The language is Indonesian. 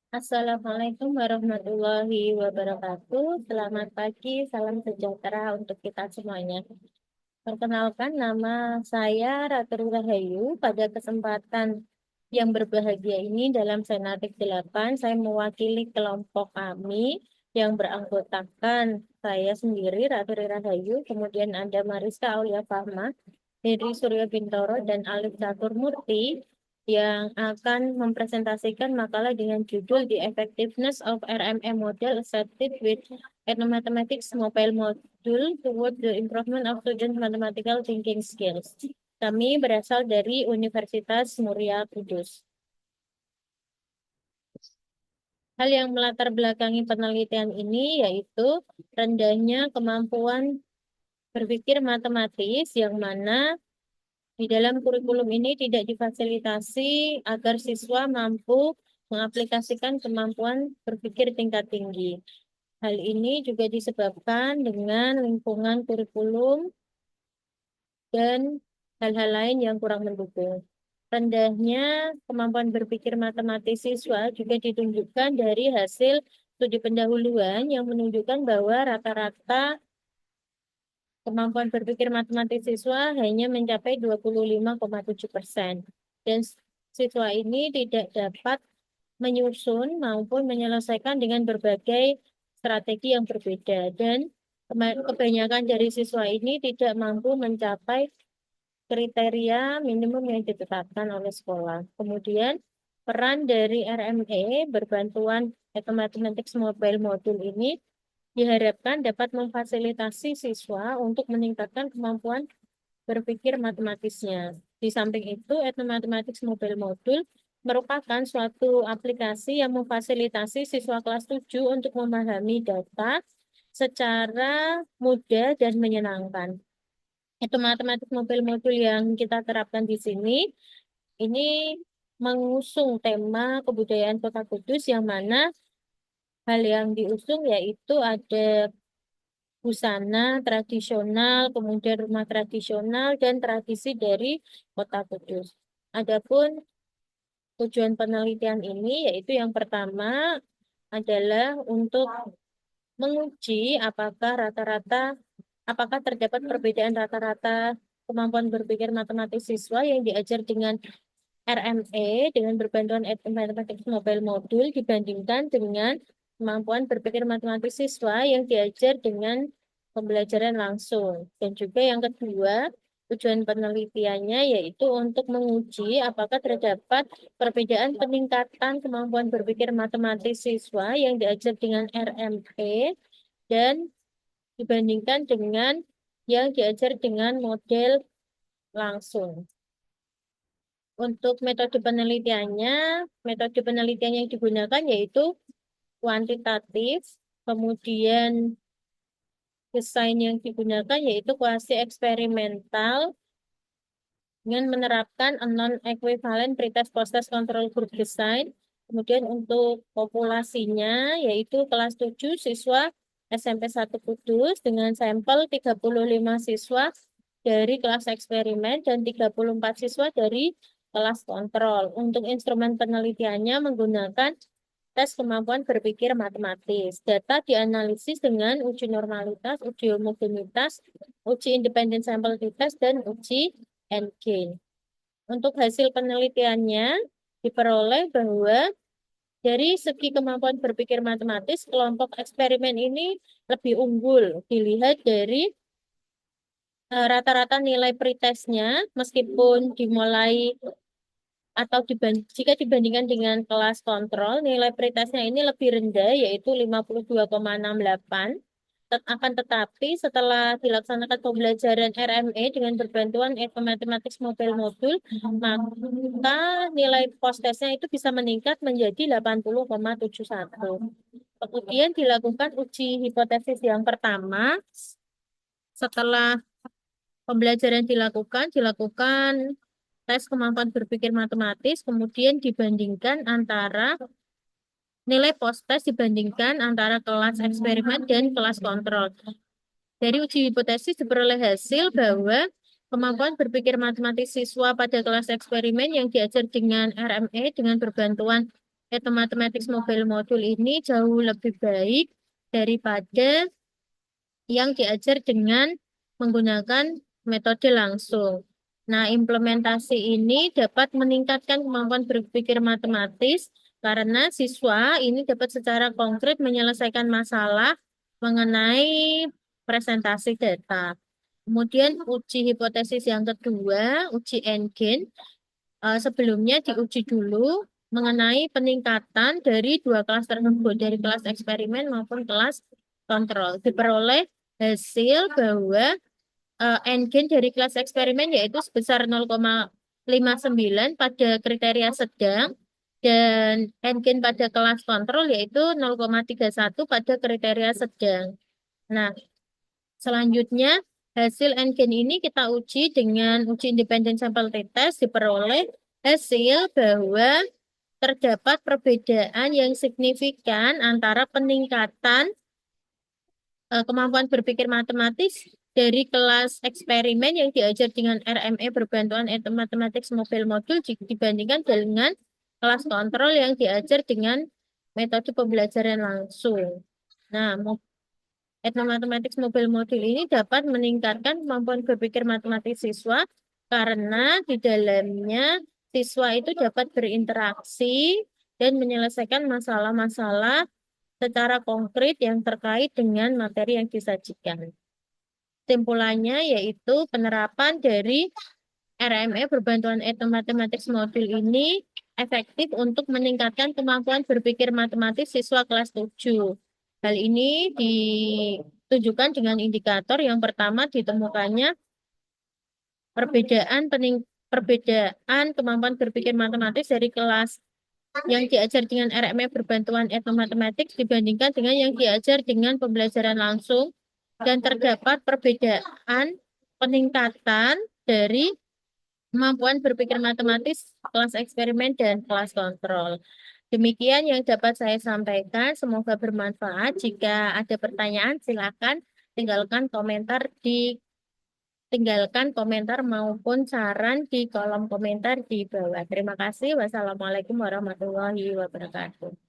Assalamualaikum warahmatullahi wabarakatuh. Selamat pagi, salam sejahtera untuk kita semuanya. Perkenalkan, nama saya Ratu Rahayu. Pada kesempatan yang berbahagia ini dalam Senatik 8, saya mewakili kelompok kami yang beranggotakan saya sendiri, Ratu Rahayu, kemudian ada Mariska Aulia Fahma, Heri Suryo Bintoro, dan Alif Catur Murti yang akan mempresentasikan makalah dengan judul The Effectiveness of RMA Model Accepted with Mathematics Mobile Module Toward the Improvement of Student Mathematical Thinking Skills. Kami berasal dari Universitas Muria Kudus. Hal yang melatar belakangi penelitian ini yaitu rendahnya kemampuan berpikir matematis yang mana di dalam kurikulum ini tidak difasilitasi agar siswa mampu mengaplikasikan kemampuan berpikir tingkat tinggi. Hal ini juga disebabkan dengan lingkungan kurikulum dan hal-hal lain yang kurang mendukung. Rendahnya kemampuan berpikir matematis siswa juga ditunjukkan dari hasil studi pendahuluan yang menunjukkan bahwa rata-rata kemampuan berpikir matematis siswa hanya mencapai 25,7%. Dan siswa ini tidak dapat menyusun maupun menyelesaikan dengan berbagai strategi yang berbeda. Dan kebanyakan dari siswa ini tidak mampu mencapai kriteria minimum yang ditetapkan oleh sekolah. Kemudian, peran dari RME berbantuan Mathematics Mobile Module ini diharapkan dapat memfasilitasi siswa untuk meningkatkan kemampuan berpikir matematisnya. Di samping itu, Mathematics Mobile Module merupakan suatu aplikasi yang memfasilitasi siswa kelas 7 untuk memahami data secara mudah dan menyenangkan. Mathematics Mobile Module yang kita terapkan di sini, ini mengusung tema kebudayaan Kota Kudus yang mana hal yang diusung yaitu ada busana tradisional, kemudian rumah tradisional, dan tradisi dari Kota Kudus. Adapun tujuan penelitian ini yaitu yang pertama adalah untuk menguji apakah terdapat perbedaan rata-rata kemampuan berpikir matematis siswa yang diajar dengan RME dengan berbantuan Mathematics Mobile Module dibandingkan dengan kemampuan berpikir matematis siswa yang diajar dengan pembelajaran langsung. Dan juga yang kedua, tujuan penelitiannya yaitu untuk menguji apakah terdapat perbedaan peningkatan kemampuan berpikir matematis siswa yang diajar dengan RME dan dibandingkan dengan yang diajar dengan model langsung. Untuk metode penelitian yang digunakan yaitu kuantitatif, kemudian desain yang digunakan yaitu kuasi eksperimental dengan menerapkan non-equivalent pretest post-test control group design. Kemudian untuk populasinya yaitu kelas 7 siswa SMP 1 Kudus dengan sampel 35 siswa dari kelas eksperimen dan 34 siswa dari kelas kontrol. Untuk instrumen penelitiannya menggunakan tes kemampuan berpikir matematis. Data dianalisis dengan uji normalitas, uji homogenitas, uji independen sampel test, dan uji N-gain. Untuk hasil penelitiannya diperoleh bahwa dari segi kemampuan berpikir matematis, kelompok eksperimen ini lebih unggul dilihat dari rata-rata nilai pretestnya meskipun dimulai atau jika dibandingkan dengan kelas kontrol, nilai pretestnya ini lebih rendah, yaitu 52,68. Akan tetapi setelah dilaksanakan pembelajaran RME dengan berbantuan Mathematics Mobile Module, maka nilai post-testnya itu bisa meningkat menjadi 80,71. Kemudian dilakukan uji hipotesis yang pertama. Setelah pembelajaran dilakukan tes kemampuan berpikir matematis, kemudian dibandingkan antara nilai post-test dibandingkan antara kelas eksperimen dan kelas kontrol. Dari uji hipotesis diperoleh hasil bahwa kemampuan berpikir matematis siswa pada kelas eksperimen yang diajar dengan RME dengan berbantuan Yaitu Mathematics Mobile Module ini jauh lebih baik daripada yang diajar dengan menggunakan metode langsung. Nah, implementasi ini dapat meningkatkan kemampuan berpikir matematis karena siswa ini dapat secara konkret menyelesaikan masalah mengenai presentasi data. Kemudian uji hipotesis yang kedua, uji Engine. Sebelumnya diuji dulu mengenai peningkatan dari dua kelas tersebut, dari kelas eksperimen maupun kelas kontrol. Diperoleh hasil bahwa N-gain dari kelas eksperimen yaitu sebesar 0,59 pada kriteria sedang dan N-gain pada kelas kontrol yaitu 0,31 pada kriteria sedang. Nah, selanjutnya hasil N-gain ini kita uji dengan uji independen sampel t-test diperoleh hasil bahwa terdapat perbedaan yang signifikan antara peningkatan kemampuan berpikir matematis dari kelas eksperimen yang diajar dengan RME berbantuan Mathematics Mobile Module dibandingkan dengan kelas kontrol yang diajar dengan metode pembelajaran langsung. Nah, Mathematics Mobile Module ini dapat meningkatkan kemampuan berpikir matematis siswa karena di dalamnya siswa itu dapat berinteraksi dan menyelesaikan masalah-masalah secara konkret yang terkait dengan materi yang disajikan. Kesimpulannya yaitu penerapan dari RME berbantuan Mathematics Module ini efektif untuk meningkatkan kemampuan berpikir matematis siswa kelas 7. Hal ini ditunjukkan dengan indikator yang pertama ditemukannya perbedaan kemampuan berpikir matematis dari kelas yang diajar dengan RME berbantuan Matematik dibandingkan dengan yang diajar dengan pembelajaran langsung dan terdapat perbedaan peningkatan dari kemampuan berpikir matematis kelas eksperimen dan kelas kontrol. Demikian yang dapat saya sampaikan. Semoga bermanfaat. Jika ada pertanyaan, silakan tinggalkan komentar maupun saran di kolom komentar di bawah. Terima kasih. Wassalamualaikum warahmatullahi wabarakatuh.